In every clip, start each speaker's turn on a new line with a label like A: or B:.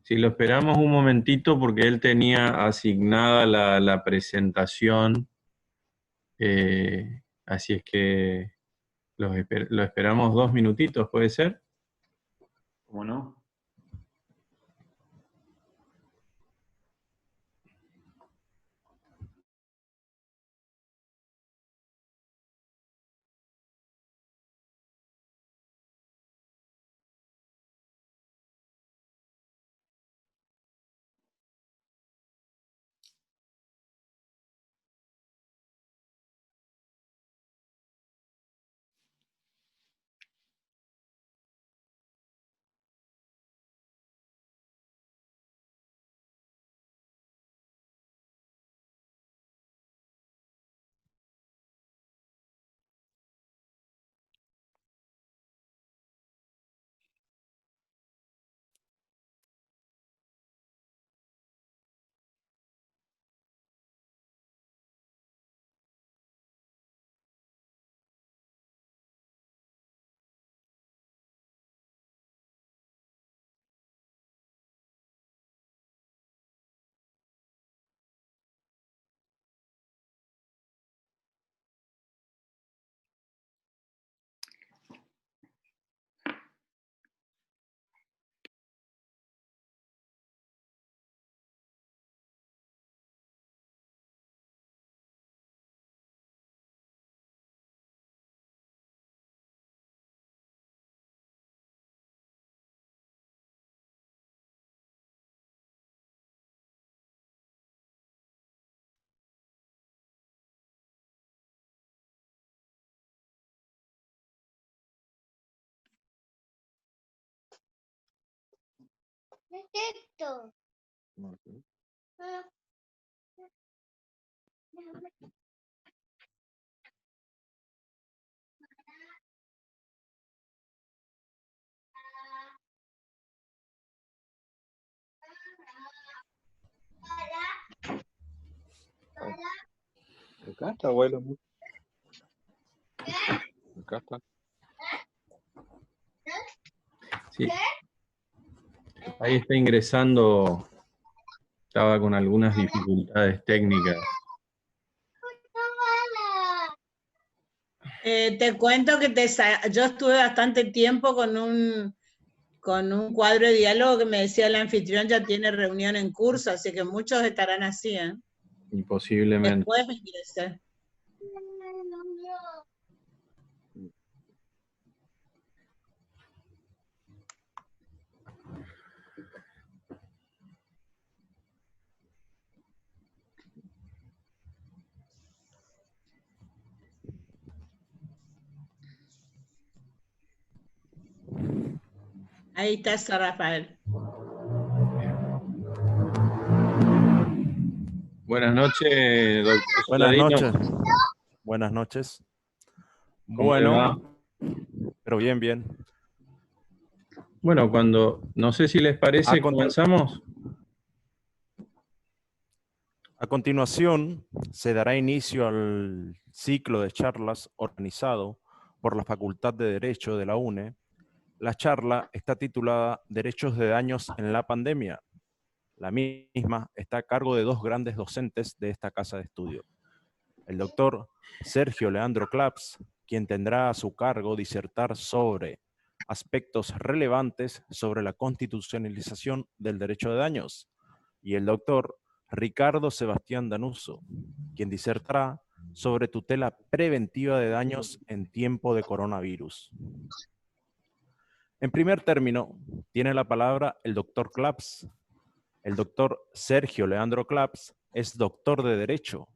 A: Si lo esperamos un momentito porque él tenía asignada la presentación, así es que lo esperamos 2 minutitos, ¿puede ser?
B: ¿Cómo no?
C: ¿Qué es esto?
D: Acá está, abuelo. Acá está.
A: Sí. Ahí está ingresando, estaba con algunas dificultades técnicas.
E: Te cuento que yo estuve bastante tiempo con un cuadro de diálogo que me decía el anfitrión ya tiene reunión en curso, así que muchos estarán así, ¿eh?
A: Y posiblemente.
E: Después me ingresé. Ahí está Sir Rafael.
A: Buenas noches, doctor
F: Buenas
A: Soldadino.
F: noches. Buenas noches.
A: ¿Cómo le va?
F: Bueno, pero bien, bien.
A: Bueno, no sé si les parece, comenzamos.
F: A continuación, se dará inicio al ciclo de charlas organizado por la Facultad de Derecho de la UNE. La charla está titulada Derechos de daños en la pandemia. La misma está a cargo de dos grandes docentes de esta casa de estudio. El doctor Sergio Leandro Claps, quien tendrá a su cargo disertar sobre aspectos relevantes sobre la constitucionalización del derecho de daños, y el doctor Ricardo Sebastián Danuso, quien disertará sobre tutela preventiva de daños en tiempo de coronavirus. En primer término, tiene la palabra el doctor Claps. El doctor Sergio Leandro Claps es doctor de Derecho,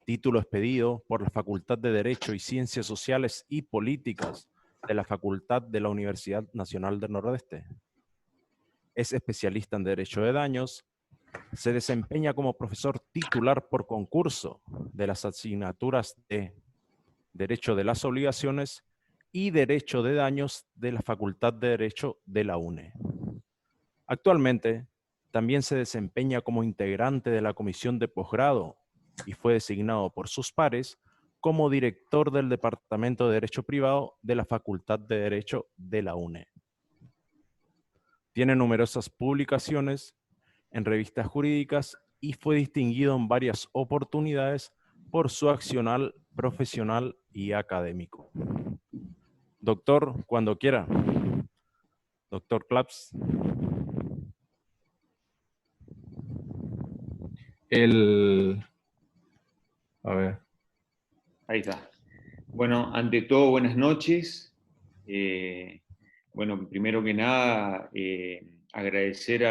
F: título expedido por la Facultad de Derecho y Ciencias Sociales y Políticas de la Facultad de la Universidad Nacional del Nordeste. Es especialista en Derecho de Daños. Se desempeña como profesor titular por concurso de las asignaturas de Derecho de las Obligaciones y Derecho de Daños de la Facultad de Derecho de la UNE. Actualmente, también se desempeña como integrante de la Comisión de Posgrado y fue designado por sus pares como director del Departamento de Derecho Privado de la Facultad de Derecho de la UNE. Tiene numerosas publicaciones en revistas jurídicas y fue distinguido en varias oportunidades por su accionar profesional y académico. Doctor, cuando quiera. Doctor Claps.
A: A ver.
B: Ahí está. Bueno, ante todo, buenas noches. Bueno, primero que nada, agradecer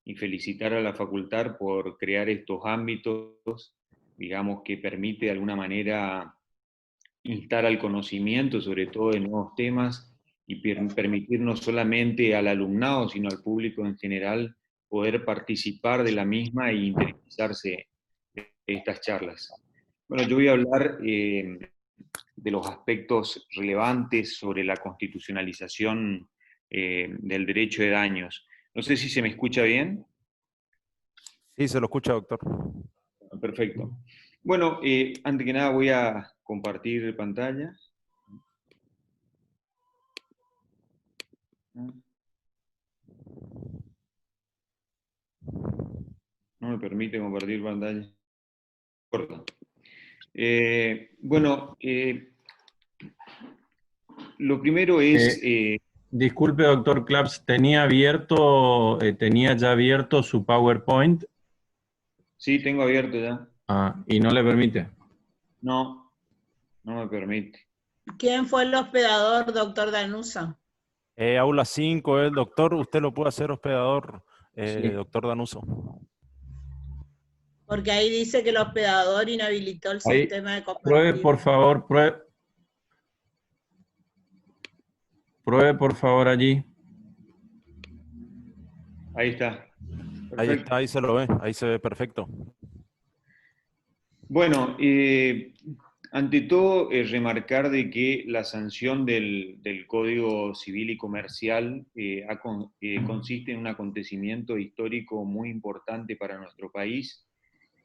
B: y felicitar a la facultad por crear estos ámbitos, digamos, que permite de alguna manera instar al conocimiento, sobre todo de nuevos temas, y permitir no solamente al alumnado, sino al público en general, poder participar de la misma e interesarse de estas charlas. Bueno, yo voy a hablar de los aspectos relevantes sobre la constitucionalización del derecho de daños. No sé si se me escucha bien.
F: Sí, se lo escucha, doctor.
B: Perfecto. Bueno, antes que nada voy a compartir pantalla. No me permite compartir pantalla. Corta. Bueno, lo primero es...
A: Disculpe, doctor Claps, ¿tenía ya abierto su PowerPoint?
B: Sí, tengo abierto ya.
A: ¿Y no le permite?
B: No, no me permite.
E: ¿Quién fue el hospedador, doctor Danusa?
F: Aula 5, el doctor, usted lo puede hacer hospedador,
A: Sí.
F: doctor Danuso.
E: Porque ahí dice que el hospedador inhabilitó el
A: Ahí,
E: sistema de compartir.
A: pruebe, por favor, pruebe, por favor, allí.
B: Ahí está.
F: Ahí
B: Perfecto.
F: está, ahí se lo ve, ahí se ve perfecto.
B: Bueno, ante todo, remarcar de que la sanción del Código Civil y Comercial consiste en un acontecimiento histórico muy importante para nuestro país.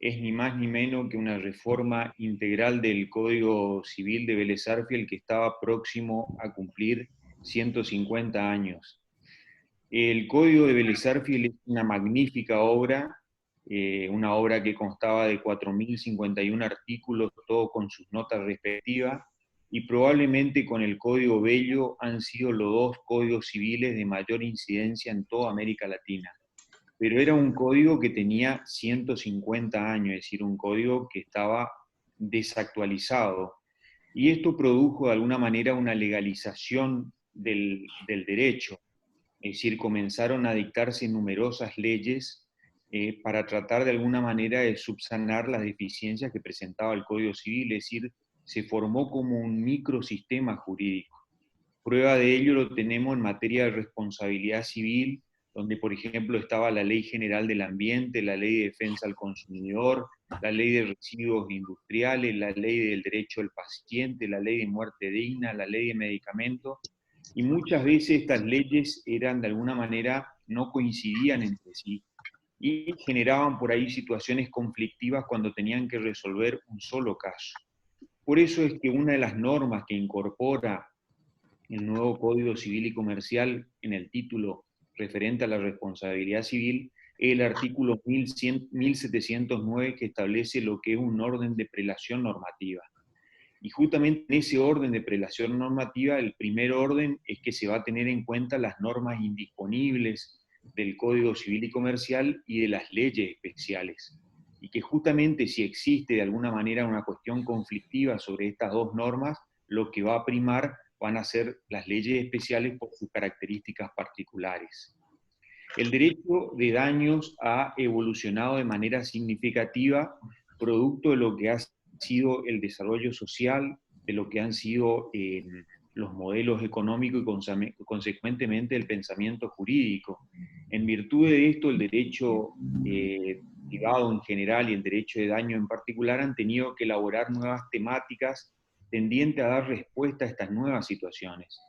B: Es ni más ni menos que una reforma integral del Código Civil de Vélez Sarsfield que estaba próximo a cumplir 150 años. El Código de Vélez Sarsfield es una magnífica obra, una obra que constaba de 4.051 artículos, todo con sus notas respectivas, y probablemente con el Código Bello han sido los dos códigos civiles de mayor incidencia en toda América Latina. Pero era un código que tenía 150 años, es decir, un código que estaba desactualizado. Y esto produjo de alguna manera una legalización del derecho. Es decir, comenzaron a dictarse numerosas leyes para tratar de alguna manera de subsanar las deficiencias que presentaba el Código Civil, es decir, se formó como un microsistema jurídico. Prueba de ello lo tenemos en materia de responsabilidad civil, donde por ejemplo estaba la Ley General del Ambiente, la Ley de Defensa al Consumidor, la Ley de Residuos Industriales, la Ley del Derecho del Paciente, la Ley de Muerte Digna, la Ley de Medicamentos, y muchas veces estas leyes eran de alguna manera, no coincidían entre sí, y generaban por ahí situaciones conflictivas cuando tenían que resolver un solo caso. Por eso es que una de las normas que incorpora el nuevo Código Civil y Comercial en el título referente a la responsabilidad civil, el artículo 1709 que establece lo que es un orden de prelación normativa. Y justamente en ese orden de prelación normativa, el primer orden es que se va a tener en cuenta las normas indisponibles del Código Civil y Comercial y de las leyes especiales. Y que justamente si existe de alguna manera una cuestión conflictiva sobre estas dos normas, lo que va a primar van a ser las leyes especiales por sus características particulares. El derecho de daños ha evolucionado de manera significativa, producto de lo que ha sido el desarrollo social, de lo que han sido los modelos económicos y consecuentemente el pensamiento jurídico. En virtud de esto, el derecho privado en general y el derecho de daño en particular han tenido que elaborar nuevas temáticas tendientes a dar respuesta a estas nuevas situaciones.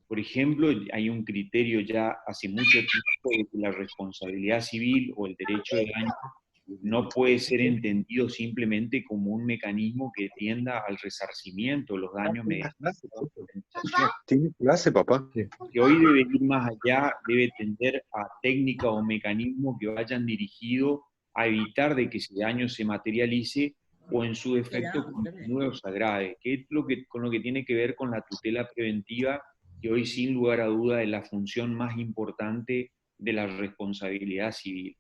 B: Por ejemplo, hay un criterio ya hace mucho tiempo de que la responsabilidad civil o el derecho de daño no puede ser entendido simplemente como un mecanismo que tienda al resarcimiento de los daños mediante la indemnización.
C: ¿Tiene clase, papá?
B: Que hoy debe ir más allá, debe tender a técnicas o mecanismos que vayan dirigidos a evitar de que ese daño se materialice o en su defecto continúe o se agrave, que es con lo que tiene que ver con la tutela preventiva, que hoy sin lugar a duda es la función más importante de la responsabilidad civil.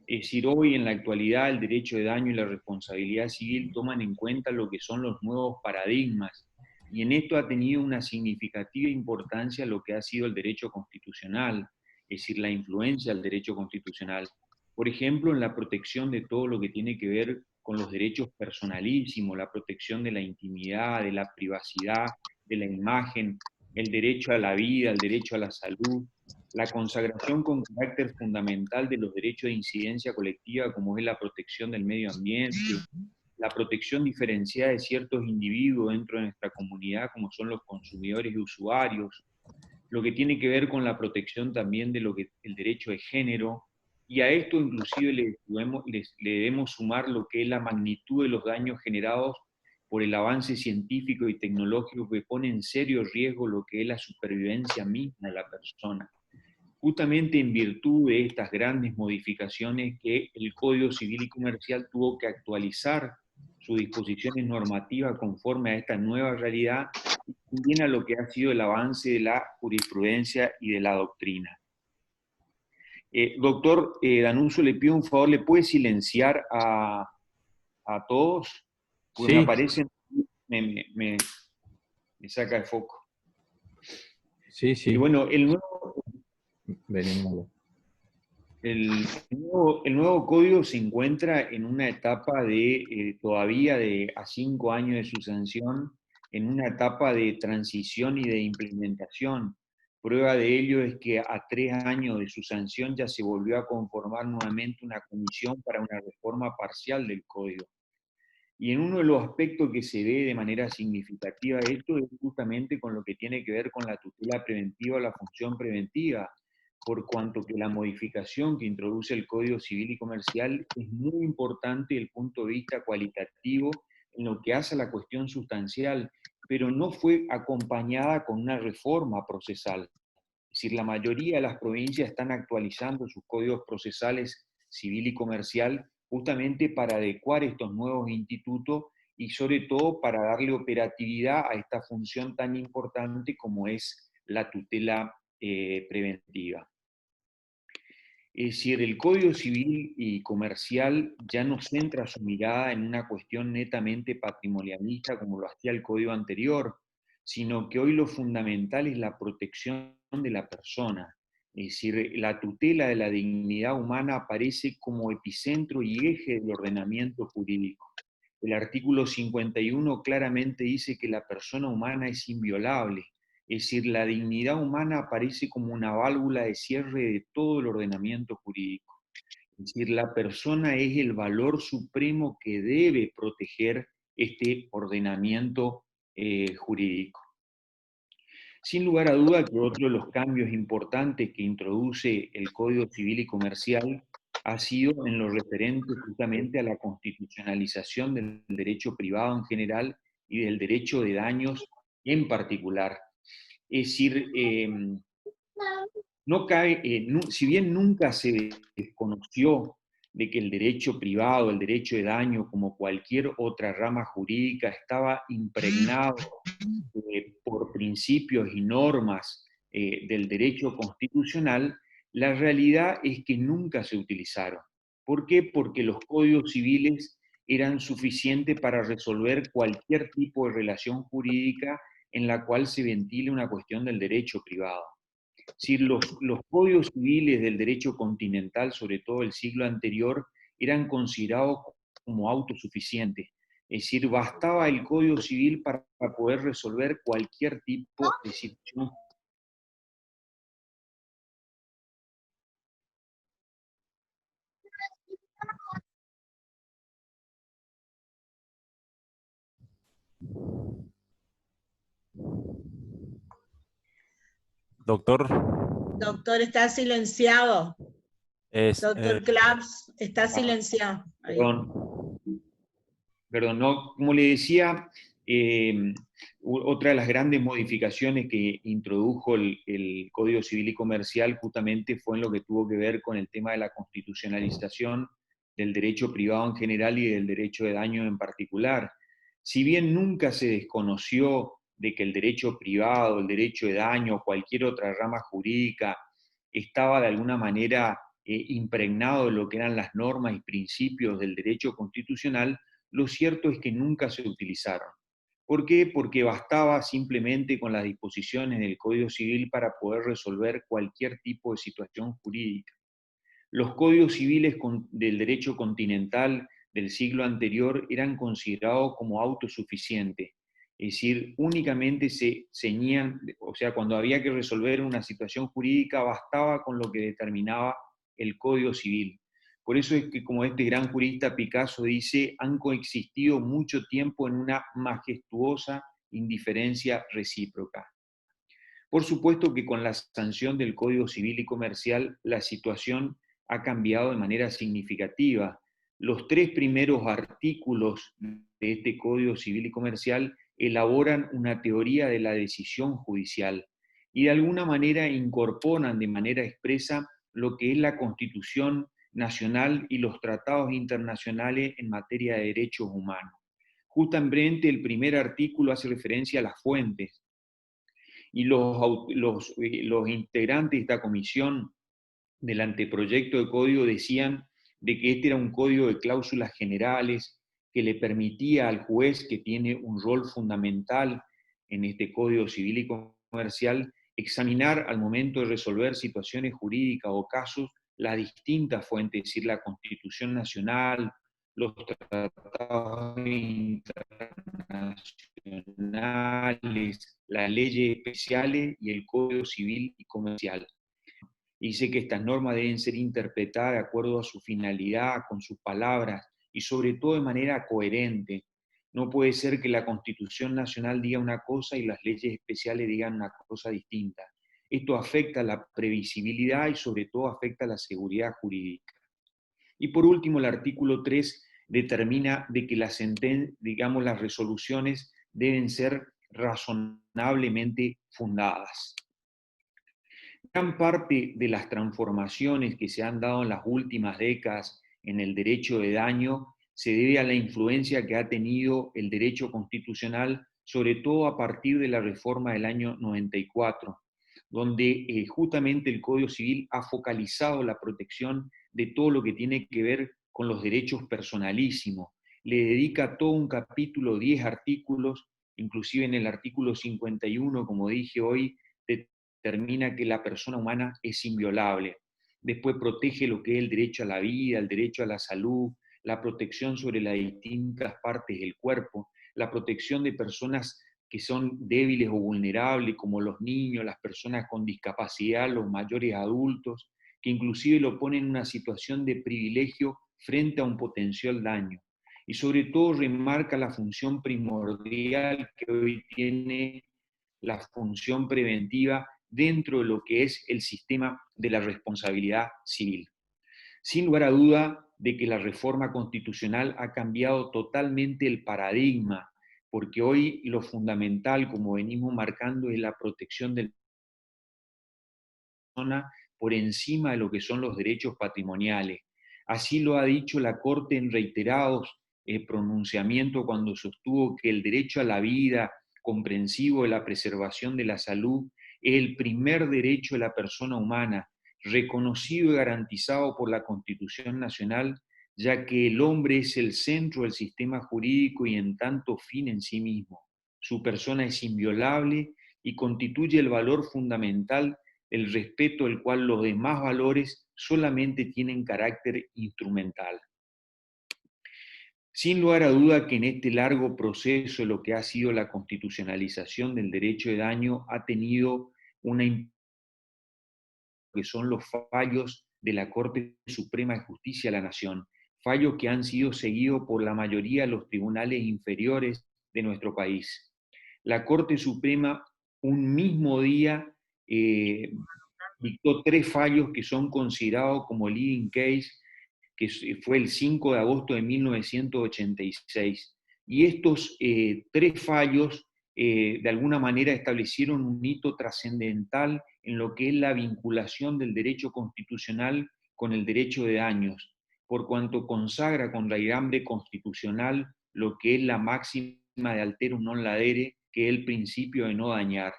B: Es decir, hoy en la actualidad el derecho de daño y la responsabilidad civil toman en cuenta lo que son los nuevos paradigmas, y en esto ha tenido una significativa importancia lo que ha sido el derecho constitucional, es decir, la influencia del derecho constitucional. Por ejemplo, en la protección de todo lo que tiene que ver con los derechos personalísimos, la protección de la intimidad, de la privacidad, de la imagen, el derecho a la vida, el derecho a la salud, la consagración con carácter fundamental de los derechos de incidencia colectiva, como es la protección del medio ambiente, la protección diferenciada de ciertos individuos dentro de nuestra comunidad, como son los consumidores y usuarios, lo que tiene que ver con la protección también de lo que el derecho de género, y a esto inclusive le debemos sumar lo que es la magnitud de los daños generados por el avance científico y tecnológico que pone en serio riesgo lo que es la supervivencia misma de la persona. Justamente en virtud de estas grandes modificaciones que el Código Civil y Comercial tuvo que actualizar sus disposiciones normativas conforme a esta nueva realidad, y también a lo que ha sido el avance de la jurisprudencia y de la doctrina. Doctor D'Annunzio, le pido un favor, ¿le puede silenciar a todos? Porque
A: Sí.
B: me aparecen, me saca de foco.
A: Sí, sí.
B: Y bueno, el nuevo código se encuentra en una etapa de, todavía a 5 años de su sanción, en una etapa de transición y de implementación. Prueba de ello es que a 3 años de su sanción ya se volvió a conformar nuevamente una comisión para una reforma parcial del código. Y en uno de los aspectos que se ve de manera significativa esto es justamente con lo que tiene que ver con la tutela preventiva o la función preventiva, por cuanto que la modificación que introduce el Código Civil y Comercial es muy importante desde el punto de vista cualitativo en lo que hace a la cuestión sustancial, pero no fue acompañada con una reforma procesal. Es decir, la mayoría de las provincias están actualizando sus códigos procesales civil y comercial justamente para adecuar estos nuevos institutos y sobre todo para darle operatividad a esta función tan importante como es la tutela preventiva. Es decir, el Código Civil y Comercial ya no centra su mirada en una cuestión netamente patrimonialista como lo hacía el Código anterior, sino que hoy lo fundamental es la protección de la persona. Es decir, la tutela de la dignidad humana aparece como epicentro y eje del ordenamiento jurídico. El artículo 51 claramente dice que la persona humana es inviolable. Es decir, la dignidad humana aparece como una válvula de cierre de todo el ordenamiento jurídico. Es decir, la persona es el valor supremo que debe proteger este ordenamiento jurídico. Sin lugar a duda que otro de los cambios importantes que introduce el Código Civil y Comercial ha sido en lo referente justamente a la constitucionalización del derecho privado en general y del derecho de daños en particular. Es decir, no cae, si bien nunca se desconoció de que el derecho privado, el derecho de daño, como cualquier otra rama jurídica, estaba impregnado por principios y normas del derecho constitucional, la realidad es que nunca se utilizaron. ¿Por qué? Porque los códigos civiles eran suficientes para resolver cualquier tipo de relación jurídica en la cual se ventile una cuestión del derecho privado. Si los códigos civiles del derecho continental, sobre todo el siglo anterior, eran considerados como autosuficientes. Es decir, bastaba el Código Civil para poder resolver cualquier tipo de situación.
F: Doctor.
E: Doctor, está silenciado. Doctor Claps, está silenciado. Ahí.
B: Perdón, no, como le decía, otra de las grandes modificaciones que introdujo el Código Civil y Comercial justamente fue en lo que tuvo que ver con el tema de la constitucionalización del derecho privado en general y del derecho de daño en particular. Si bien nunca se desconoció de que el derecho privado, el derecho de daño o cualquier otra rama jurídica estaba de alguna manera impregnado de lo que eran las normas y principios del derecho constitucional, lo cierto es que nunca se utilizaron. ¿Por qué? Porque bastaba simplemente con las disposiciones del Código Civil para poder resolver cualquier tipo de situación jurídica. Los códigos civiles del derecho continental del siglo anterior eran considerados como autosuficientes, es decir, únicamente se ceñían, o sea, cuando había que resolver una situación jurídica bastaba con lo que determinaba el Código Civil. Por eso es que, como este gran jurista Picasso dice, han coexistido mucho tiempo en una majestuosa indiferencia recíproca. Por supuesto que con la sanción del Código Civil y Comercial, la situación ha cambiado de manera significativa. Los 3 primeros artículos de este Código Civil y Comercial elaboran una teoría de la decisión judicial y de alguna manera incorporan de manera expresa lo que es la Constitución nacional y los tratados internacionales en materia de derechos humanos. Justamente el primer artículo hace referencia a las fuentes, y los integrantes de esta comisión del anteproyecto de código decían de que este era un código de cláusulas generales que le permitía al juez, que tiene un rol fundamental en este Código Civil y Comercial, examinar al momento de resolver situaciones jurídicas o casos las distintas fuentes, es decir, la Constitución Nacional, los tratados internacionales, las leyes especiales y el Código Civil y Comercial. Y dice que estas normas deben ser interpretadas de acuerdo a su finalidad, con sus palabras y sobre todo de manera coherente. No puede ser que la Constitución Nacional diga una cosa y las leyes especiales digan una cosa distinta. Esto afecta la previsibilidad y sobre todo afecta la seguridad jurídica. Y por último, el artículo 3 determina de que las resoluciones deben ser razonablemente fundadas. Gran parte de las transformaciones que se han dado en las últimas décadas en el derecho de daño se debe a la influencia que ha tenido el derecho constitucional, sobre todo a partir de la reforma del año 94, donde justamente el Código Civil ha focalizado la protección de todo lo que tiene que ver con los derechos personalísimos. Le dedica todo un capítulo, 10 artículos, inclusive en el artículo 51, como dije hoy, determina que la persona humana es inviolable. Después protege lo que es el derecho a la vida, el derecho a la salud, la protección sobre las distintas partes del cuerpo, la protección de personas que son débiles o vulnerables, como los niños, las personas con discapacidad, los mayores adultos, que inclusive lo ponen en una situación de privilegio frente a un potencial daño. Y sobre todo remarca la función primordial que hoy tiene la función preventiva dentro de lo que es el sistema de la responsabilidad civil. Sin lugar a duda de que la reforma constitucional ha cambiado totalmente el paradigma, porque hoy lo fundamental, como venimos marcando, es la protección de la persona por encima de lo que son los derechos patrimoniales. Así lo ha dicho la Corte en reiterados pronunciamientos cuando sostuvo que el derecho a la vida, comprensivo de la preservación de la salud, es el primer derecho de la persona humana, reconocido y garantizado por la Constitución Nacional, ya que el hombre es el centro del sistema jurídico y en tanto fin en sí mismo. Su persona es inviolable y constituye el valor fundamental, el respeto del cual los demás valores solamente tienen carácter instrumental. Sin lugar a duda que en este largo proceso lo que ha sido la constitucionalización del derecho de daño ha tenido que son los fallos de la Corte Suprema de Justicia de la Nación, fallos que han sido seguidos por la mayoría de los tribunales inferiores de nuestro país. La Corte Suprema un mismo día dictó 3 fallos que son considerados como leading case, que fue el 5 de agosto de 1986. Y estos 3 fallos, de alguna manera, establecieron un hito trascendental en lo que es la vinculación del derecho constitucional con el derecho de daños, por cuanto consagra con raigambre constitucional lo que es la máxima de alterum non ladere, que es el principio de no dañar.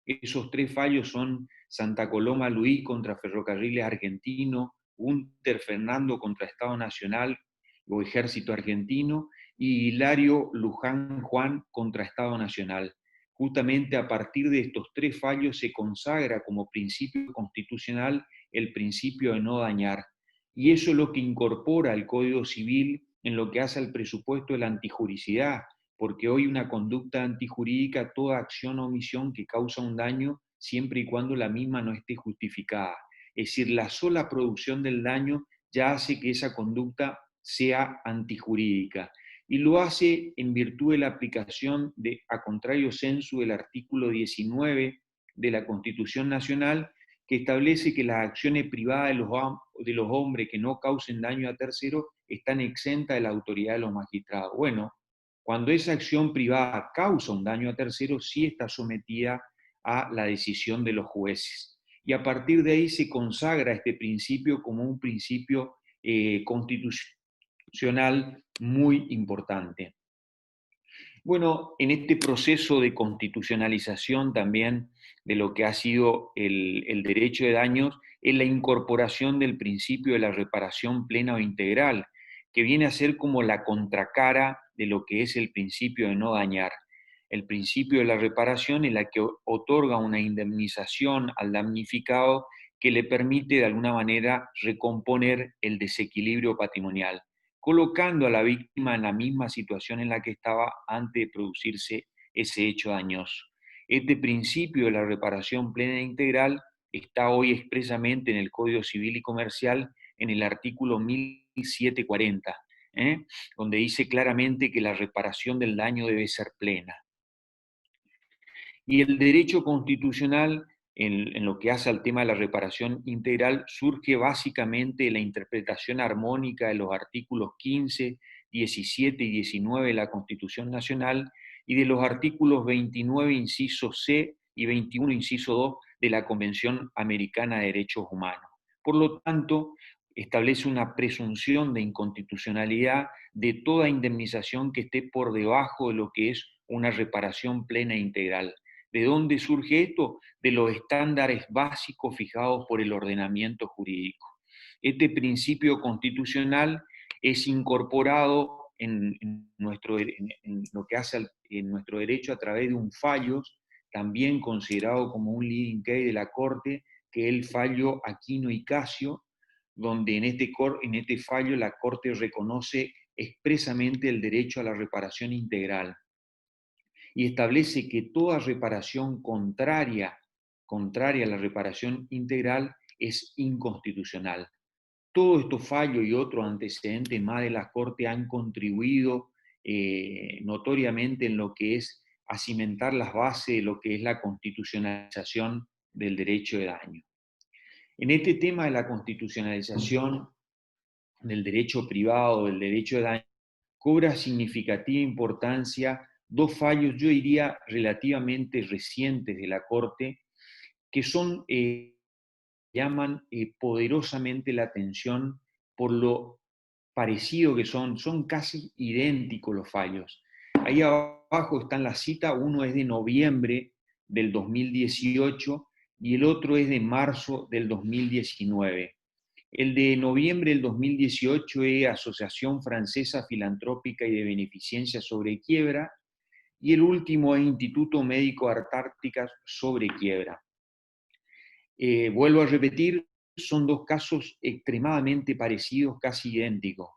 B: Esos 3 fallos son Santa Coloma Luis contra Ferrocarriles Argentino, Gunter Fernando contra Estado Nacional o Ejército Argentino, y Hilario Luján Juan contra Estado Nacional. Justamente a partir de estos 3 fallos se consagra como principio constitucional el principio de no dañar. Y eso es lo que incorpora el Código Civil en lo que hace al presupuesto de la antijuricidad, porque hoy una conducta antijurídica, toda acción o omisión que causa un daño, siempre y cuando la misma no esté justificada. Es decir, la sola producción del daño ya hace que esa conducta sea antijurídica. Y lo hace en virtud de la aplicación a contrario sensu del artículo 19 de la Constitución Nacional, que establece que las acciones privadas de los hombres que no causen daño a terceros están exentas de la autoridad de los magistrados. Bueno, cuando esa acción privada causa un daño a terceros, sí está sometida a la decisión de los jueces. Y a partir de ahí se consagra este principio como un principio constitucional muy importante. Bueno, en este proceso de constitucionalización también de lo que ha sido el derecho de daños, es la incorporación del principio de la reparación plena o integral, que viene a ser como la contracara de lo que es el principio de no dañar. El principio de la reparación es la que otorga una indemnización al damnificado que le permite de alguna manera recomponer el desequilibrio patrimonial, colocando a la víctima en la misma situación en la que estaba antes de producirse ese hecho dañoso. Este principio de la reparación plena e integral está hoy expresamente en el Código Civil y Comercial en el artículo 1740, donde dice claramente que la reparación del daño debe ser plena. Y el derecho constitucional, en lo que hace al tema de la reparación integral, surge básicamente de la interpretación armónica de los artículos 15, 17 y 19 de la Constitución Nacional y de los artículos 29, inciso C, y 21, inciso 2, de la Convención Americana de Derechos Humanos. Por lo tanto, establece una presunción de inconstitucionalidad de toda indemnización que esté por debajo de lo que es una reparación plena e integral. ¿De dónde surge esto? De los estándares básicos fijados por el ordenamiento jurídico. Este principio constitucional es incorporado en lo que hace en nuestro derecho a través de un fallo, también considerado como un leading case de la Corte, que es el fallo Aquino y Casio, donde en este fallo la Corte reconoce expresamente el derecho a la reparación integral y establece que toda reparación contraria a la reparación integral es inconstitucional. Todos estos fallos y otros antecedentes más de la Corte han contribuido notoriamente en lo que es a cimentar las bases de lo que es la constitucionalización del derecho de daño. En este tema de la constitucionalización del derecho privado, del derecho de daño, cobra significativa importancia 2 fallos, yo diría, relativamente recientes de la Corte, que son, llaman poderosamente la atención por lo parecido que son casi idénticos los fallos. Ahí abajo están las citas, uno es de noviembre del 2018 y el otro es de marzo del 2019. El de noviembre del 2018 es Asociación Francesa Filantrópica y de Beneficencia sobre Quiebra, y el último es Instituto Médico Antártica sobre Quiebra. Vuelvo a repetir, son 2 casos extremadamente parecidos, casi idénticos.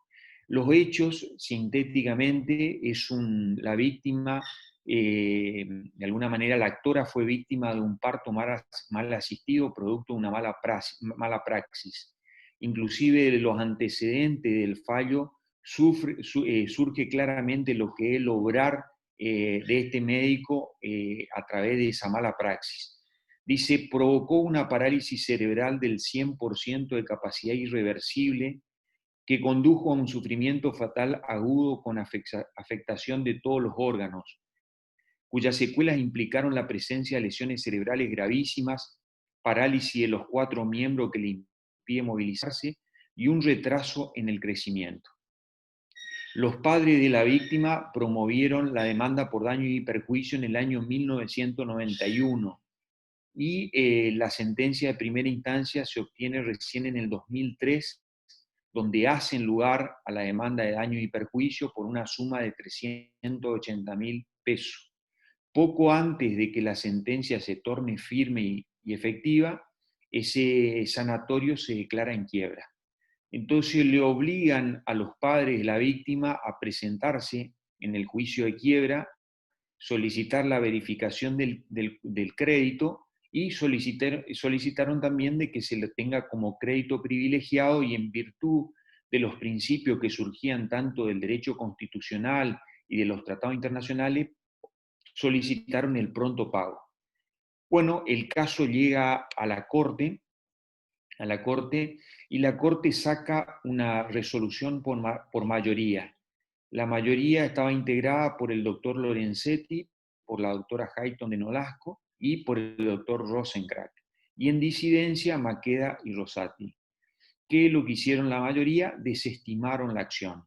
B: Los hechos, sintéticamente, es la víctima, de alguna manera la actora fue víctima de un parto mal asistido, producto de una mala praxis. Inclusive de los antecedentes del fallo surge claramente lo que es el obrar de este médico a través de esa mala praxis. dice, provocó una parálisis cerebral del 100% de capacidad irreversible que condujo a un sufrimiento fatal agudo con afectación de todos los órganos, cuyas secuelas implicaron la presencia de lesiones cerebrales gravísimas, parálisis de los 4 miembros que le impide movilizarse y un retraso en el crecimiento. Los padres de la víctima promovieron la demanda por daño y perjuicio en el año 1991 y la sentencia de primera instancia se obtiene recién en el 2003, donde hacen lugar a la demanda de daño y perjuicio por una suma de 380.000 pesos. Poco antes de que la sentencia se torne firme y efectiva, ese sanatorio se declara en quiebra. Entonces le obligan a los padres de la víctima a presentarse en el juicio de quiebra, solicitar la verificación del crédito y solicitaron también de que se le tenga como crédito privilegiado, y en virtud de los principios que surgían tanto del derecho constitucional y de los tratados internacionales, solicitaron el pronto pago. Bueno, el caso llega a la Corte, y la Corte saca una resolución por mayoría. La mayoría estaba integrada por el doctor Lorenzetti, por la doctora Hayton de Nolasco y por el doctor Rosenkranz. Y en disidencia, Maqueda y Rosati. ¿Qué es lo que hicieron la mayoría? Desestimaron la acción.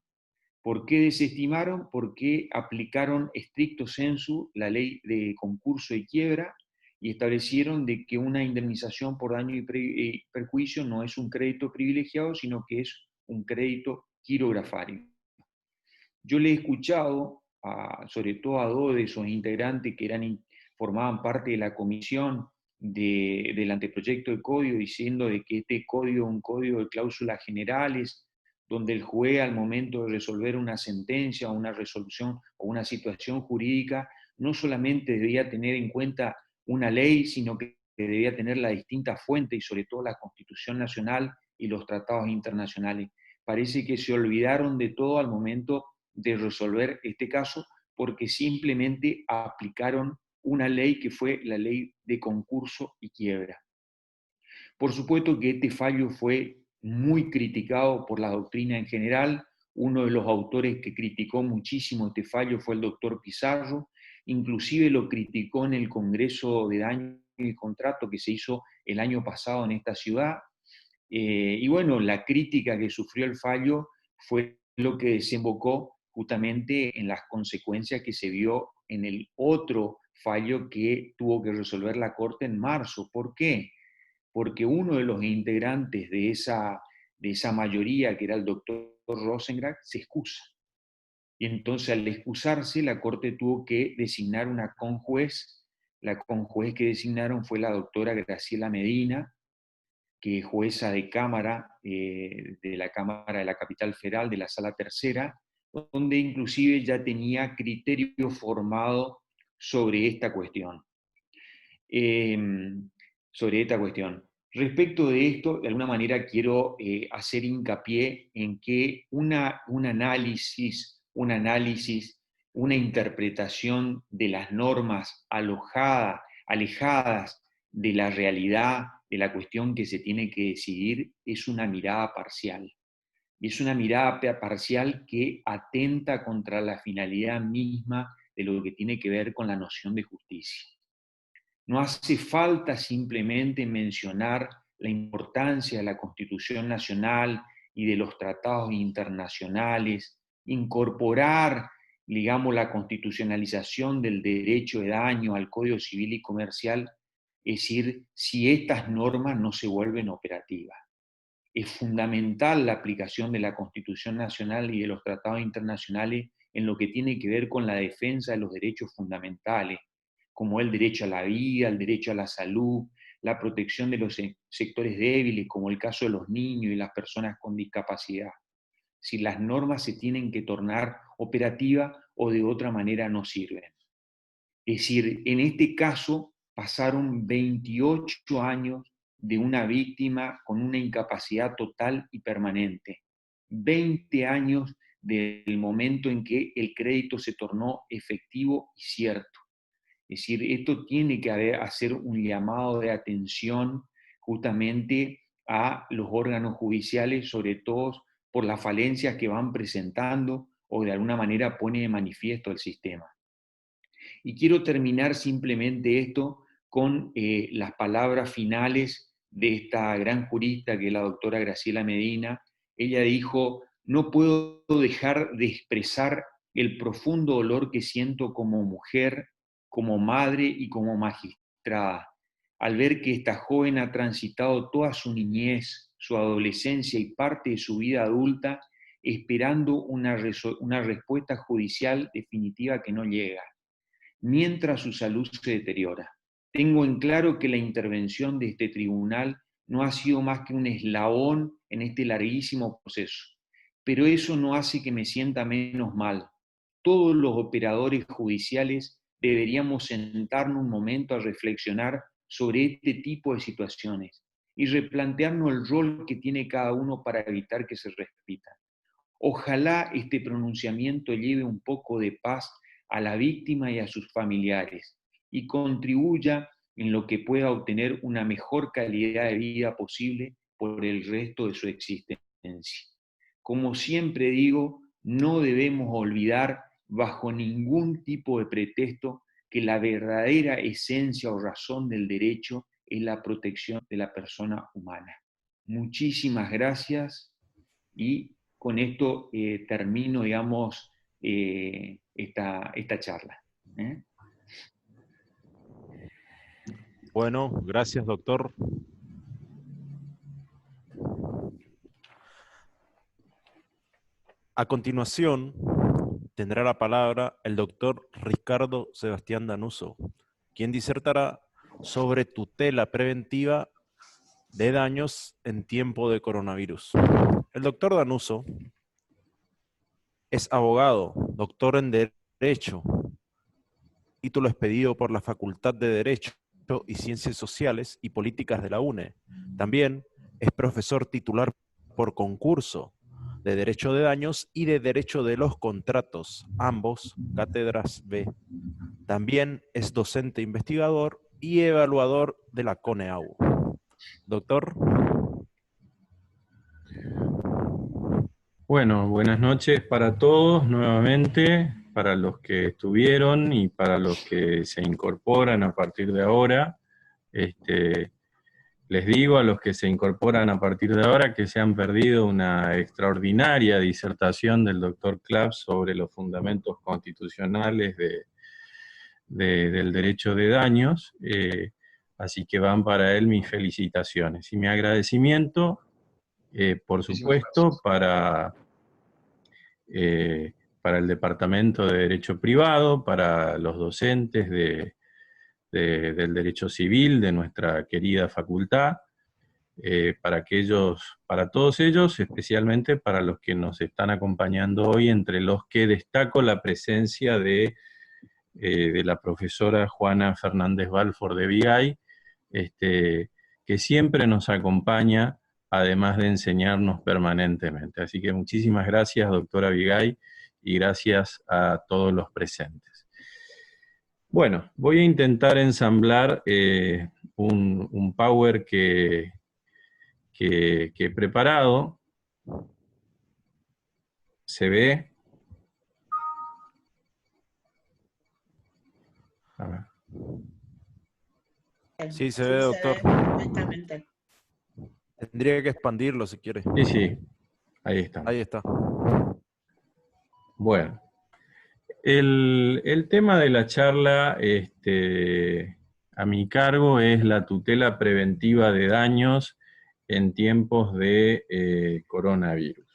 B: ¿Por qué desestimaron? Porque aplicaron stricto sensu la ley de concurso y quiebra y establecieron de que una indemnización por daño y perjuicio no es un crédito privilegiado, sino que es un crédito quirografario. Yo le he escuchado, sobre todo a 2 de esos integrantes que formaban parte de la comisión del anteproyecto de código, diciendo de que este código es un código de cláusulas generales, donde el juez al momento de resolver una sentencia o una resolución o una situación jurídica, no solamente debía tener en cuenta una ley, sino que debía tener las distintas fuentes y sobre todo la Constitución Nacional y los tratados internacionales. Parece que se olvidaron de todo al momento de resolver este caso, porque simplemente aplicaron una ley que fue la ley de concurso y quiebra. Por supuesto que este fallo fue muy criticado por la doctrina en general. Uno de los autores que criticó muchísimo este fallo fue el doctor Pizarro, inclusive lo criticó en el Congreso de Daño y Contrato que se hizo el año pasado en esta ciudad. Y bueno, la crítica que sufrió el fallo fue lo que desembocó justamente en las consecuencias que se vio en el otro fallo que tuvo que resolver la Corte en marzo. ¿Por qué? Porque uno de los integrantes de esa mayoría, que era el doctor Rosenkranz, se excusa. Y entonces al excusarse, la Corte tuvo que designar una conjuez. La conjuez que designaron fue la doctora Graciela Medina, que es jueza de Cámara, de la Cámara de la Capital Federal, de la Sala Tercera, donde inclusive ya tenía criterio formado sobre esta cuestión. Respecto de esto, de alguna manera quiero hacer hincapié en que un análisis, una interpretación de las normas alejadas de la realidad, de la cuestión que se tiene que decidir, es una mirada parcial. Y es una mirada parcial que atenta contra la finalidad misma de lo que tiene que ver con la noción de justicia. No hace falta simplemente mencionar la importancia de la Constitución Nacional y de los tratados internacionales, incorporar, digamos, la constitucionalización del derecho de daño al Código Civil y Comercial, es decir, si estas normas no se vuelven operativas. Es fundamental la aplicación de la Constitución Nacional y de los tratados internacionales en lo que tiene que ver con la defensa de los derechos fundamentales, como el derecho a la vida, el derecho a la salud, la protección de los sectores débiles, como el caso de los niños y las personas con discapacidad. Si las normas se tienen que tornar operativas o de otra manera no sirven. Es decir, en este caso pasaron 28 años de una víctima con una incapacidad total y permanente. 20 años del momento en que el crédito se tornó efectivo y cierto. Es decir, esto tiene que hacer un llamado de atención justamente a los órganos judiciales, sobre todo por las falencias que van presentando o de alguna manera pone de manifiesto el sistema. Y quiero terminar simplemente esto con las palabras finales de esta gran jurista que es la doctora Graciela Medina. Ella dijo: no puedo dejar de expresar el profundo dolor que siento como mujer, como madre y como magistrada, al ver que esta joven ha transitado toda su niñez, su adolescencia y parte de su vida adulta esperando una respuesta judicial definitiva que no llega, mientras su salud se deteriora. Tengo en claro que la intervención de este tribunal no ha sido más que un eslabón en este larguísimo proceso, pero eso no hace que me sienta menos mal. Todos los operadores judiciales deberíamos sentarnos un momento a reflexionar sobre este tipo de situaciones y replantearnos el rol que tiene cada uno para evitar que se repita. Ojalá este pronunciamiento lleve un poco de paz a la víctima y a sus familiares y contribuya en lo que pueda obtener una mejor calidad de vida posible por el resto de su existencia. Como siempre digo, no debemos olvidar bajo ningún tipo de pretexto que la verdadera esencia o razón del derecho es la protección de la persona humana. Muchísimas gracias y con esto termino, digamos, esta charla.
F: Bueno, gracias, doctor. A continuación, tendrá la palabra el doctor Ricardo Sebastián Danuso, quien disertará sobre tutela preventiva de daños en tiempo de coronavirus. El doctor Danuso es abogado, doctor en Derecho, título expedido por la Facultad de Derecho y Ciencias Sociales y Políticas de la UNE. También es profesor titular por concurso de Derecho de Daños y de Derecho de los Contratos, ambos cátedras B. También es docente investigador y evaluador de la CONEAU. Doctor.
A: Bueno, buenas noches para todos nuevamente, para los que estuvieron y para los que se incorporan a partir de ahora. Les digo a los que se incorporan a partir de ahora que se han perdido una extraordinaria disertación del doctor Clapp sobre los fundamentos constitucionales del derecho de daños, así que van para él mis felicitaciones. Y mi agradecimiento, por supuesto, para el Departamento de Derecho Privado, para los docentes del Derecho Civil de nuestra querida facultad, para todos ellos, especialmente para los que nos están acompañando hoy, entre los que destaco la presencia de la profesora Juana Fernández Balfour de Vigay, que siempre nos acompaña, además de enseñarnos permanentemente. Así que muchísimas gracias, doctora Vigay, y gracias a todos los presentes. Bueno, voy a intentar ensamblar un power que he preparado. ¿Se ve? A ver.
F: Sí, se ve, doctor.
E: Perfectamente.
F: Tendría que expandirlo si quiere.
A: Sí, sí. Ahí está.
F: Ahí está.
A: Bueno. El tema de la charla a mi cargo es la tutela preventiva de daños en tiempos de coronavirus.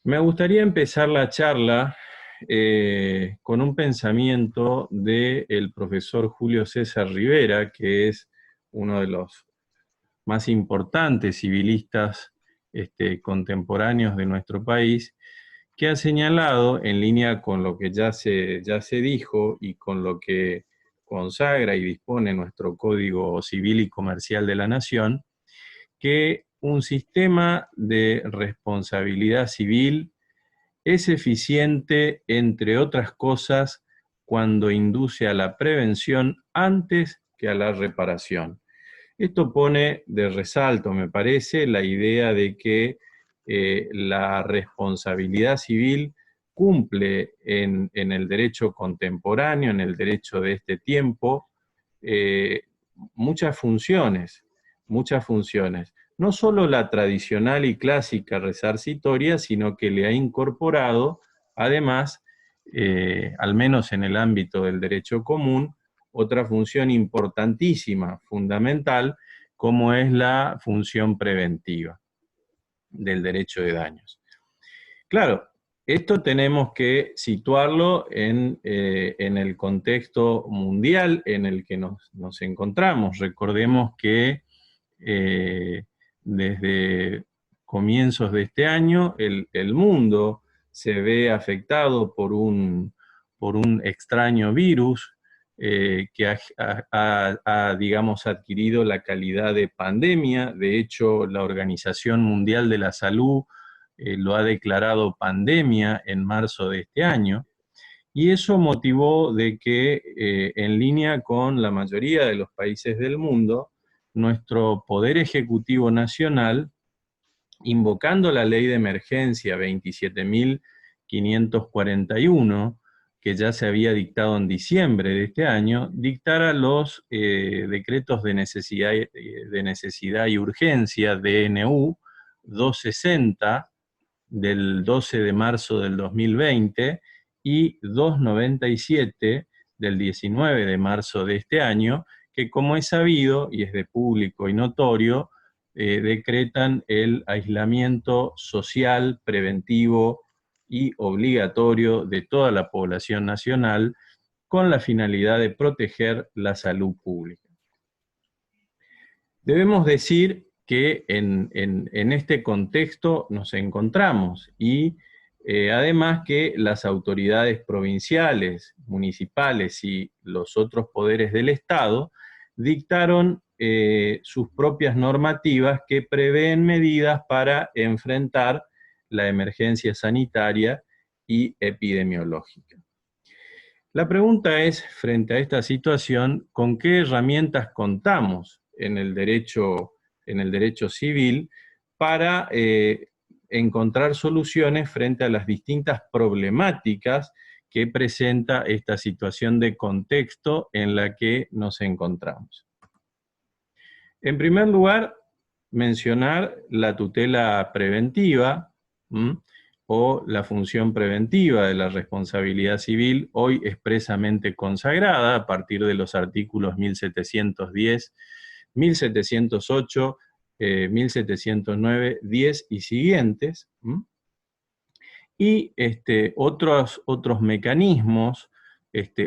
A: Me gustaría empezar la charla con un pensamiento del profesor Julio César Rivera, que es uno de los más importantes civilistas contemporáneos de nuestro país, que ha señalado, en línea con lo que ya se dijo y con lo que consagra y dispone nuestro Código Civil y Comercial de la Nación, que un sistema de responsabilidad civil es eficiente, entre otras cosas, cuando induce a la prevención antes que a la reparación. Esto pone de resalto, me parece, la idea de que la responsabilidad civil cumple en el derecho contemporáneo, en el derecho de este tiempo, muchas funciones. No solo la tradicional y clásica resarcitoria, sino que le ha incorporado, además, al menos en el ámbito del derecho común, otra función importantísima, fundamental, como es la función preventiva del derecho de daños. Claro, esto tenemos que situarlo en el contexto mundial en el que nos encontramos. Recordemos que desde comienzos de este año el mundo se ve afectado por un extraño virus que ha, digamos, adquirido la calidad de pandemia. De hecho, la Organización Mundial de la Salud lo ha declarado pandemia en marzo de este año, y eso motivó de que, en línea con la mayoría de los países del mundo, nuestro Poder Ejecutivo Nacional, invocando la Ley de Emergencia 27.541, que ya se había dictado en diciembre de este año, dictara los decretos de necesidad y urgencia, DNU 260, del 12 de marzo del 2020, y 297 del 19 de marzo de este año, que, como es sabido y es de público y notorio, decretan el aislamiento social, preventivo y obligatorio de toda la población nacional con la finalidad de proteger la salud pública. Debemos decir que en este contexto nos encontramos, y además que las autoridades provinciales, municipales y los otros poderes del Estado dictaron sus propias normativas que prevén medidas para enfrentar la emergencia sanitaria y epidemiológica. La pregunta es, frente a esta situación, ¿con qué herramientas contamos en el derecho civil para encontrar soluciones frente a las distintas problemáticas que presenta esta situación de contexto en la que nos encontramos? En primer lugar, mencionar la tutela preventiva, o la función preventiva de la responsabilidad civil, hoy expresamente consagrada a partir de los artículos 1710, 1708, 1709, 10 y siguientes, y otros mecanismos,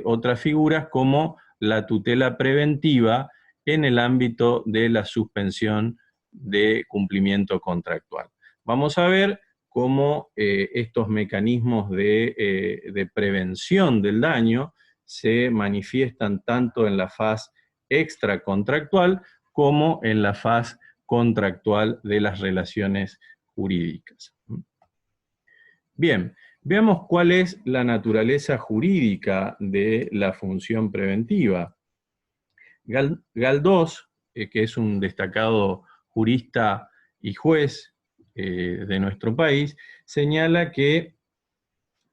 A: otras figuras como la tutela preventiva en el ámbito de la suspensión de cumplimiento contractual. Vamos a ver cómo estos mecanismos de prevención del daño se manifiestan tanto en la faz extracontractual como en la faz contractual de las relaciones jurídicas. Bien, veamos cuál es la naturaleza jurídica de la función preventiva. Galdós, que es un destacado jurista y juez de nuestro país, señala que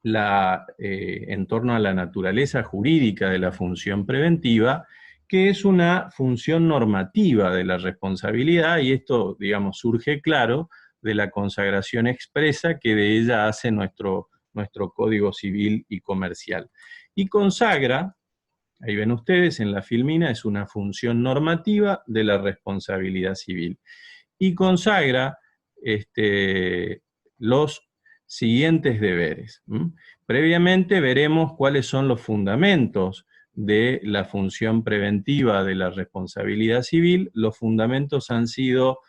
A: en torno a la naturaleza jurídica de la función preventiva, que es una función normativa de la responsabilidad, y esto, digamos, surge claro de la consagración expresa que de ella hace nuestro Código Civil y Comercial. Y consagra, ahí ven ustedes en la filmina, es una función normativa de la responsabilidad civil. Y consagra los siguientes deberes. Previamente veremos cuáles son los fundamentos de la función preventiva de la responsabilidad civil. Los fundamentos han sido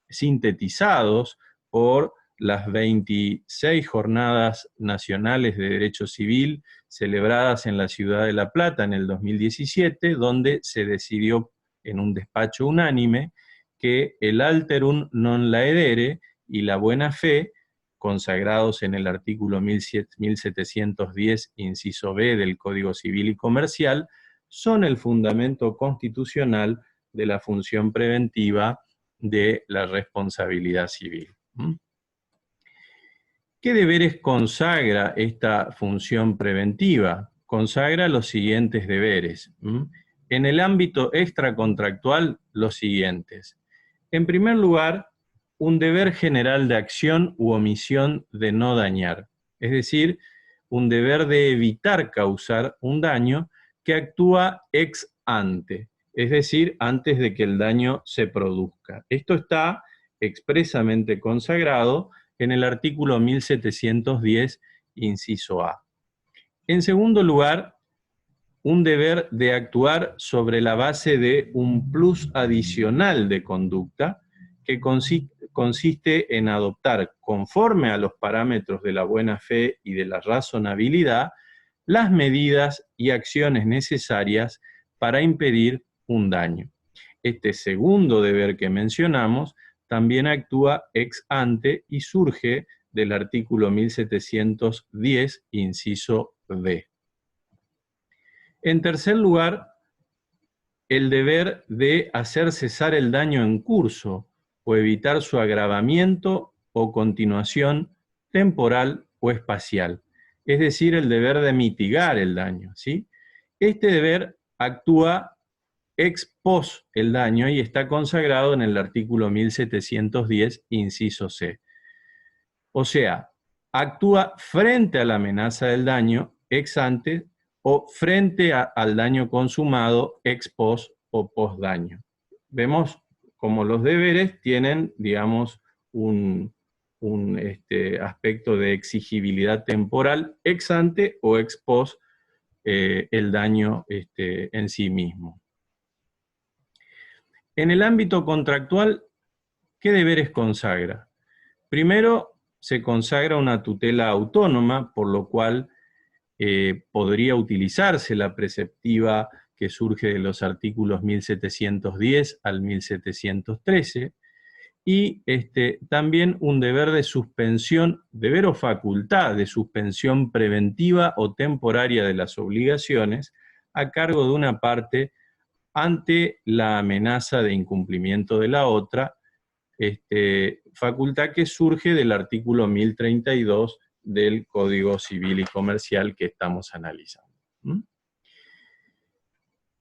A: sintetizados por las 26 jornadas nacionales de derecho civil celebradas en la ciudad de La Plata en el 2017, donde se decidió en un despacho unánime que el alterum non laedere y la buena fe consagrados en el artículo 1710, inciso B del Código Civil y Comercial, son el fundamento constitucional de la función preventiva de la responsabilidad civil. ¿Qué deberes consagra esta función preventiva? Consagra los siguientes deberes. En el ámbito extracontractual, los siguientes. En primer lugar, un deber general de acción u omisión de no dañar, es decir, un deber de evitar causar un daño que actúa ex ante, es decir, antes de que el daño se produzca. Esto está expresamente consagrado en el artículo 1710, inciso A. En segundo lugar, un deber de actuar sobre la base de un plus adicional de conducta que consiste en adoptar, conforme a los parámetros de la buena fe y de la razonabilidad, las medidas y acciones necesarias para impedir un daño. Este segundo deber que mencionamos también actúa ex ante y surge del artículo 1710, inciso D. En tercer lugar, el deber de hacer cesar el daño en curso o evitar su agravamiento o continuación temporal o espacial, es decir, el deber de mitigar el daño, ¿sí? Este deber actúa ex post el daño y está consagrado en el artículo 1710, inciso C. O sea, actúa frente a la amenaza del daño ex ante o frente al daño consumado ex post o post daño. Vemos como los deberes tienen, digamos, un aspecto de exigibilidad temporal ex ante o ex post el daño en sí mismo. En el ámbito contractual, ¿qué deberes consagra? Primero, se consagra una tutela autónoma, por lo cual podría utilizarse la preceptiva que surge de los artículos 1710 al 1713, y también un deber de suspensión, deber o facultad de suspensión preventiva o temporaria de las obligaciones a cargo de una parte ante la amenaza de incumplimiento de la otra, facultad que surge del artículo 1032 del Código Civil y Comercial que estamos analizando.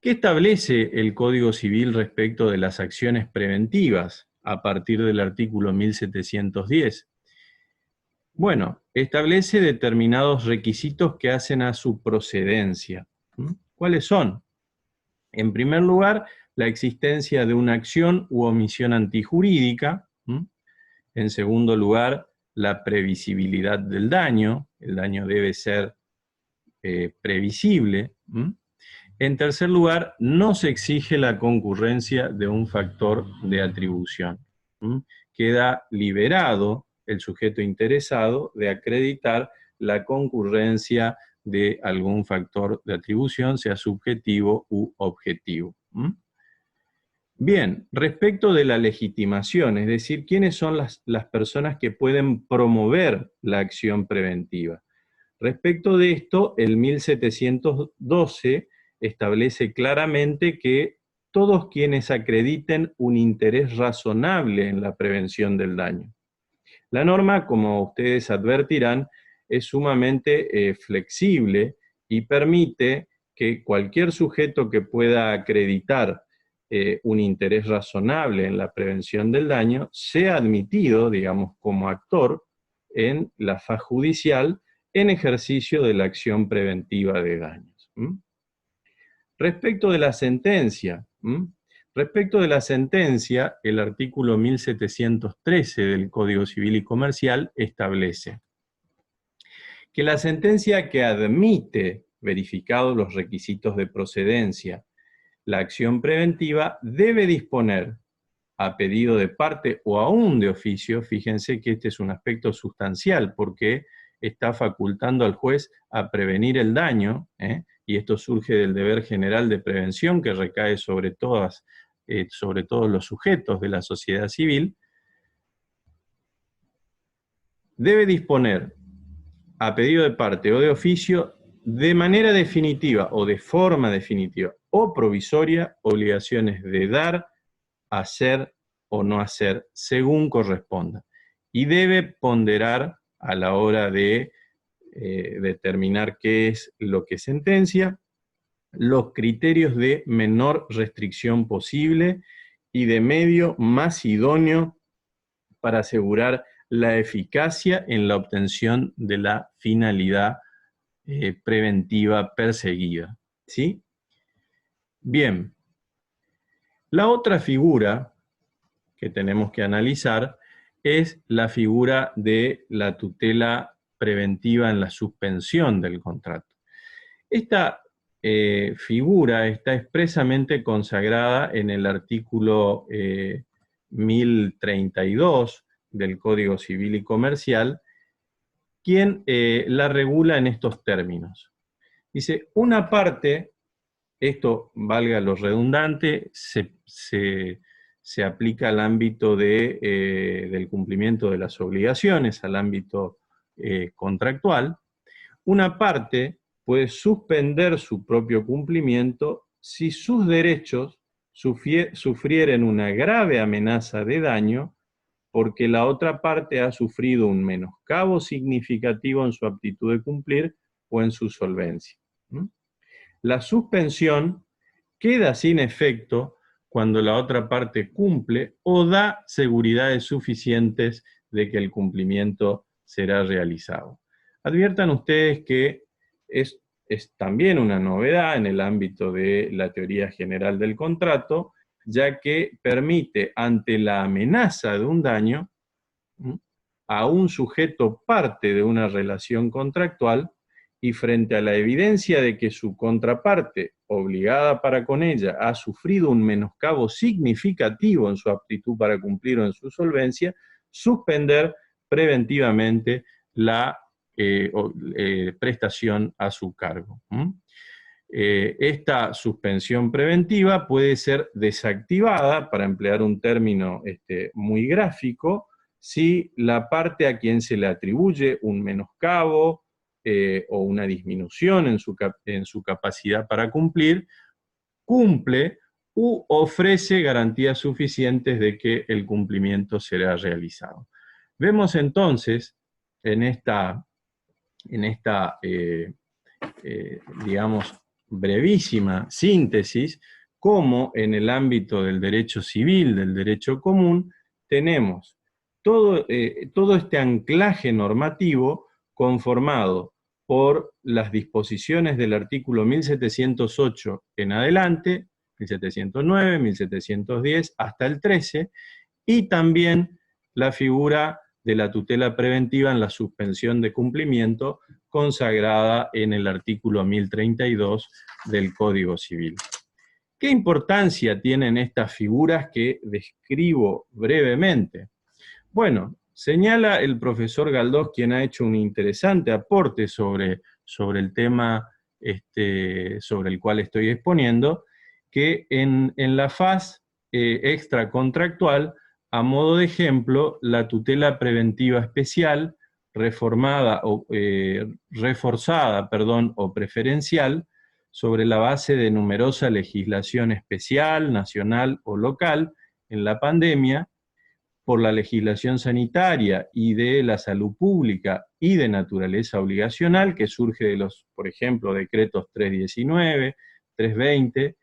A: ¿Qué establece el Código Civil respecto de las acciones preventivas a partir del artículo 1710? Bueno, establece determinados requisitos que hacen a su procedencia. ¿Cuáles son? En primer lugar, la existencia de una acción u omisión antijurídica. En segundo lugar, la previsibilidad del daño. El daño debe ser previsible. En tercer lugar, no se exige la concurrencia de un factor de atribución. Queda liberado el sujeto interesado de acreditar la concurrencia de algún factor de atribución, sea subjetivo u objetivo. Bien, respecto de la legitimación, es decir, ¿quiénes son las personas que pueden promover la acción preventiva? Respecto de esto, el 1712 establece claramente que todos quienes acrediten un interés razonable en la prevención del daño. La norma, como ustedes advertirán, es sumamente flexible y permite que cualquier sujeto que pueda acreditar un interés razonable en la prevención del daño sea admitido, digamos, como actor en la faz judicial en ejercicio de la acción preventiva de daños. Respecto de la sentencia, el artículo 1713 del Código Civil y Comercial establece que la sentencia que admite, verificados los requisitos de procedencia, la acción preventiva debe disponer, a pedido de parte o aún de oficio, fíjense que este es un aspecto sustancial porque está facultando al juez a prevenir el daño, y esto surge del deber general de prevención que recae sobre todos los sujetos de la sociedad civil. debe disponer, a pedido de parte o de oficio, de manera definitiva o de forma definitiva o provisoria, obligaciones de dar, hacer o no hacer, según corresponda. Y debe ponderar a la hora de determinar qué es lo que sentencia, los criterios de menor restricción posible y de medio más idóneo para asegurar la eficacia en la obtención de la finalidad preventiva perseguida. ¿Sí? Bien. La otra figura que tenemos que analizar es la figura de la tutela preventiva en la suspensión del contrato. Esta figura está expresamente consagrada en el artículo 1032 del Código Civil y Comercial, quien la regula en estos términos. Dice, una parte, esto valga lo redundante, se aplica al ámbito del cumplimiento de las obligaciones, al ámbito contractual. Una parte puede suspender su propio cumplimiento si sus derechos sufrieren una grave amenaza de daño porque la otra parte ha sufrido un menoscabo significativo en su aptitud de cumplir o en su solvencia. La suspensión queda sin efecto cuando la otra parte cumple o da seguridades suficientes de que el cumplimiento será realizado. Adviertan ustedes que es también una novedad en el ámbito de la teoría general del contrato, ya que permite, ante la amenaza de un daño, a un sujeto parte de una relación contractual y frente a la evidencia de que su contraparte, obligada para con ella, ha sufrido un menoscabo significativo en su aptitud para cumplir o en su solvencia, suspender preventivamente la prestación a su cargo. Esta suspensión preventiva puede ser desactivada, para emplear un término muy gráfico, si la parte a quien se le atribuye un menoscabo o una disminución en su capacidad para cumplir, cumple u ofrece garantías suficientes de que el cumplimiento será realizado. Vemos entonces en esta digamos, brevísima síntesis, cómo en el ámbito del derecho civil, del derecho común, tenemos todo este anclaje normativo conformado por las disposiciones del artículo 1708 en adelante, 1709, 1710, hasta el 13, y también la figura de la tutela preventiva en la suspensión de cumplimiento, consagrada en el artículo 1032 del Código Civil. ¿Qué importancia tienen estas figuras que describo brevemente? Bueno, señala el profesor Galdós, quien ha hecho un interesante aporte sobre el tema sobre el cual estoy exponiendo, que en la faz extracontractual, a modo de ejemplo, la tutela preventiva especial, reforzada o preferencial, sobre la base de numerosa legislación especial, nacional o local, en la pandemia, por la legislación sanitaria y de la salud pública y de naturaleza obligacional, que surge de los, por ejemplo, decretos 319, 320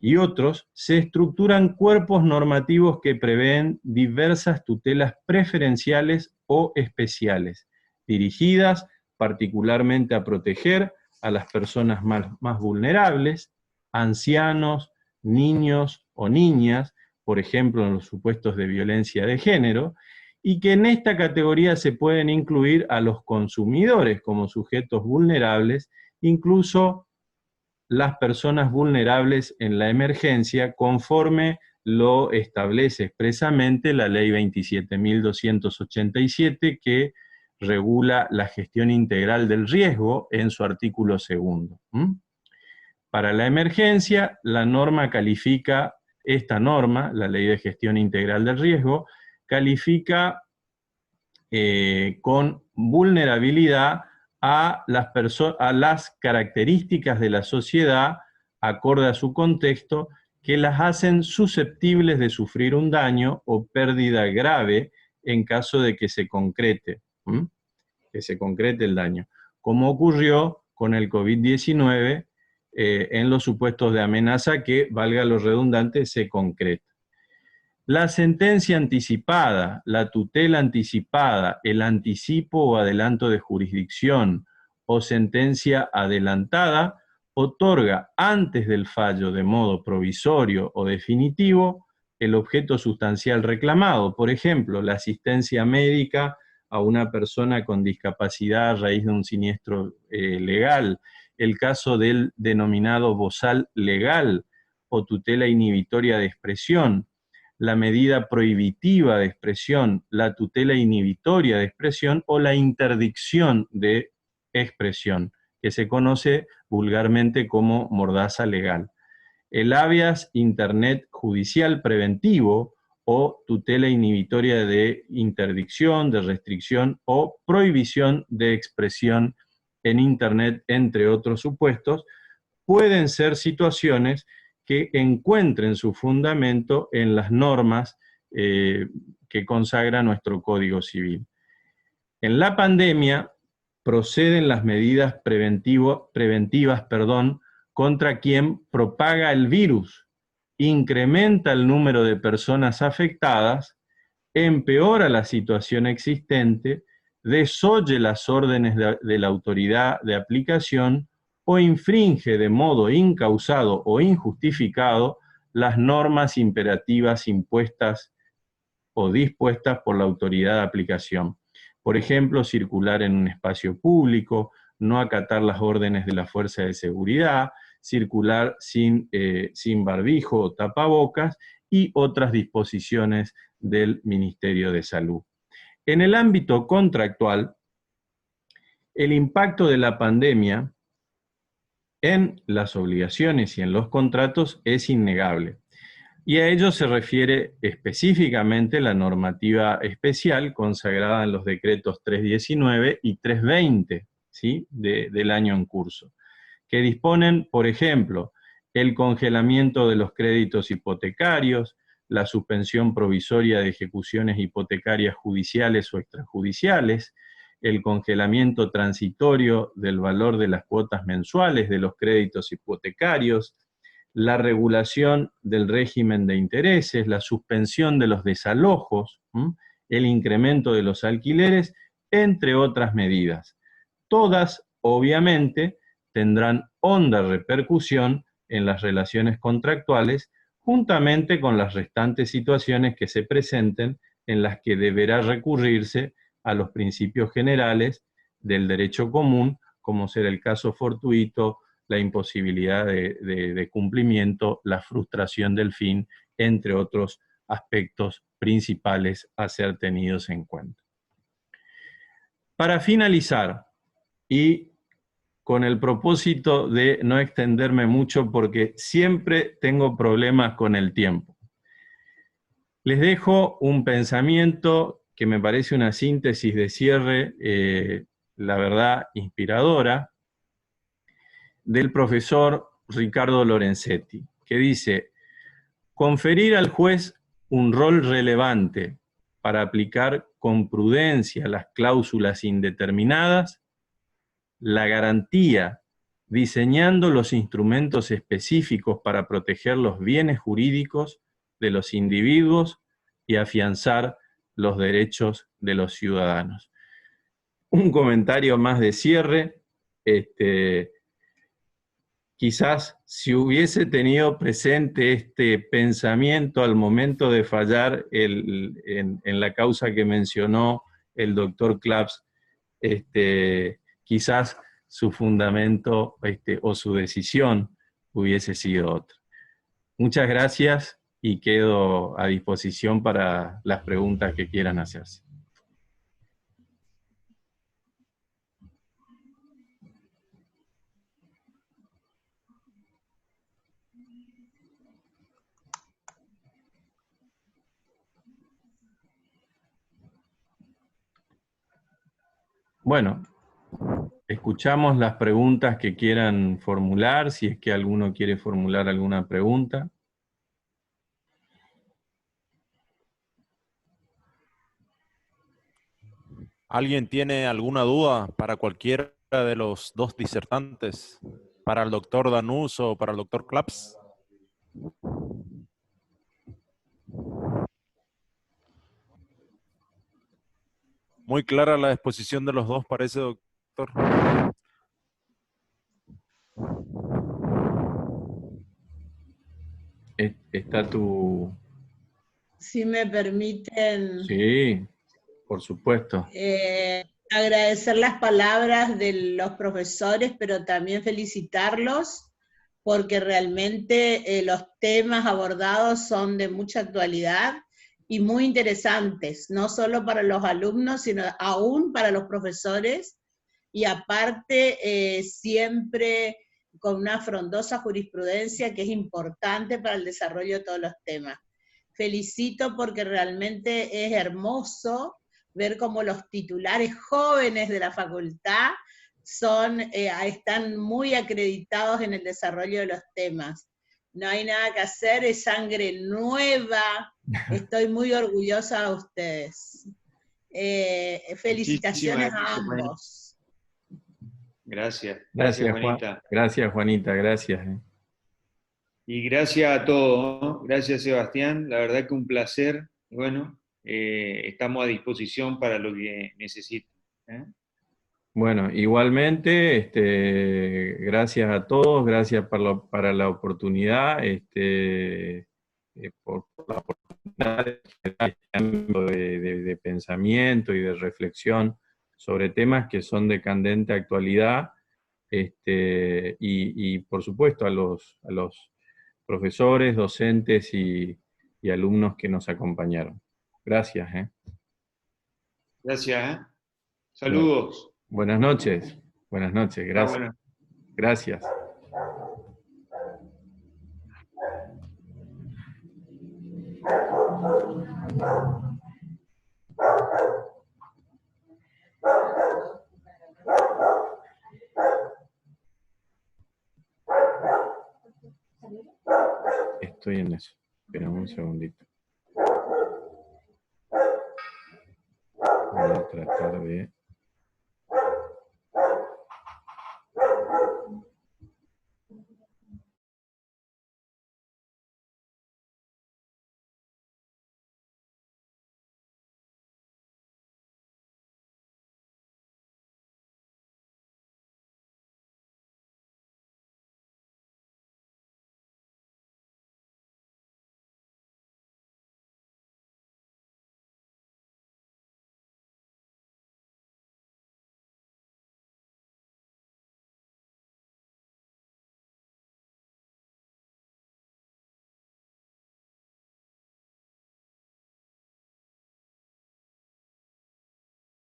A: y otros, se estructuran cuerpos normativos que prevén diversas tutelas preferenciales o especiales, dirigidas particularmente a proteger a las personas más vulnerables, ancianos, niños o niñas, por ejemplo en los supuestos de violencia de género, y que en esta categoría se pueden incluir a los consumidores como sujetos vulnerables, incluso las personas vulnerables en la emergencia, conforme lo establece expresamente la Ley 27.287, que regula la gestión integral del riesgo en su artículo 2. Para la emergencia, la norma califica, esta norma, la Ley de Gestión Integral del Riesgo, califica con vulnerabilidad a las características de la sociedad, acorde a su contexto, que las hacen susceptibles de sufrir un daño o pérdida grave en caso de que se concrete, el daño, como ocurrió con el COVID-19 en los supuestos de amenaza que, valga lo redundante, se concreta. La sentencia anticipada, la tutela anticipada, el anticipo o adelanto de jurisdicción o sentencia adelantada otorga antes del fallo de modo provisorio o definitivo el objeto sustancial reclamado, por ejemplo, la asistencia médica a una persona con discapacidad a raíz de un siniestro legal, el caso del denominado bozal legal o tutela inhibitoria de expresión, la medida prohibitiva de expresión, la tutela inhibitoria de expresión o la interdicción de expresión, que se conoce vulgarmente como mordaza legal. El habeas internet judicial preventivo o tutela inhibitoria de interdicción, de restricción o prohibición de expresión en internet, entre otros supuestos, pueden ser situaciones que encuentren su fundamento en las normas que consagra nuestro Código Civil. En la pandemia proceden las medidas preventivas contra quien propaga el virus, incrementa el número de personas afectadas, empeora la situación existente, desoye las órdenes de la autoridad de aplicación o infringe de modo incausado o injustificado las normas imperativas impuestas o dispuestas por la autoridad de aplicación. Por ejemplo, circular en un espacio público, no acatar las órdenes de la fuerza de seguridad, circular sin barbijo o tapabocas y otras disposiciones del Ministerio de Salud. En el ámbito contractual, el impacto de la pandemia en las obligaciones y en los contratos es innegable. Y a ello se refiere específicamente la normativa especial consagrada en los decretos 319 y 320, ¿sí? del año en curso, que disponen, por ejemplo, el congelamiento de los créditos hipotecarios, la suspensión provisoria de ejecuciones hipotecarias judiciales o extrajudiciales, el congelamiento transitorio del valor de las cuotas mensuales de los créditos hipotecarios, la regulación del régimen de intereses, la suspensión de los desalojos, el incremento de los alquileres, entre otras medidas. Todas, obviamente, tendrán honda repercusión en las relaciones contractuales, juntamente con las restantes situaciones que se presenten en las que deberá recurrirse a los principios generales del derecho común, como será el caso fortuito, la imposibilidad de cumplimiento, la frustración del fin, entre otros aspectos principales a ser tenidos en cuenta. Para finalizar, y con el propósito de no extenderme mucho porque siempre tengo problemas con el tiempo, les dejo un pensamiento que me parece una síntesis de cierre, la verdad, inspiradora, del profesor Ricardo Lorenzetti, que dice: conferir al juez un rol relevante para aplicar con prudencia las cláusulas indeterminadas, la garantía diseñando los instrumentos específicos para proteger los bienes jurídicos de los individuos y afianzar los derechos de los ciudadanos. Un comentario más de cierre. Quizás si hubiese tenido presente este pensamiento al momento de fallar en la causa que mencionó el doctor Claps, quizás su fundamento o su decisión hubiese sido otra. Muchas gracias y quedo a disposición para las preguntas que quieran hacerse. Bueno, escuchamos las preguntas que quieran formular, si es que alguno quiere formular alguna pregunta.
F: ¿Alguien tiene alguna duda para cualquiera de los dos disertantes? ¿Para el doctor Danús o para el doctor Claps? Muy clara la exposición de los dos, parece, doctor.
A: ¿Está tu...?
E: Si me permiten
A: Sí, por supuesto.
E: agradecer las palabras de los profesores, pero también felicitarlos, porque realmente los temas abordados son de mucha actualidad y muy interesantes, no solo para los alumnos, sino aún para los profesores, y aparte siempre con una frondosa jurisprudencia que es importante para el desarrollo de todos los temas. Felicito porque realmente es hermoso ver cómo los titulares jóvenes de la facultad están muy acreditados en el desarrollo de los temas. No hay nada que hacer, es sangre nueva. Estoy muy orgullosa de ustedes. Felicitaciones a ambos.
B: Gracias.
A: Gracias,
B: Juanita.
A: Gracias, Juanita, gracias.
B: Y gracias a todos, ¿no? Gracias, Sebastián. La verdad que un placer. Bueno, estamos a disposición para lo que necesiten.
A: Bueno, igualmente, gracias a todos, gracias para la oportunidad, por la oportunidad de pensamiento y de reflexión sobre temas que son de candente actualidad, y por supuesto a los profesores, docentes y alumnos que nos acompañaron. Gracias.
B: Gracias. Saludos.
A: Buenas noches, gracias.
B: Bueno.
A: Gracias. Estoy en eso. Espera un segundito. Voy a tratar de...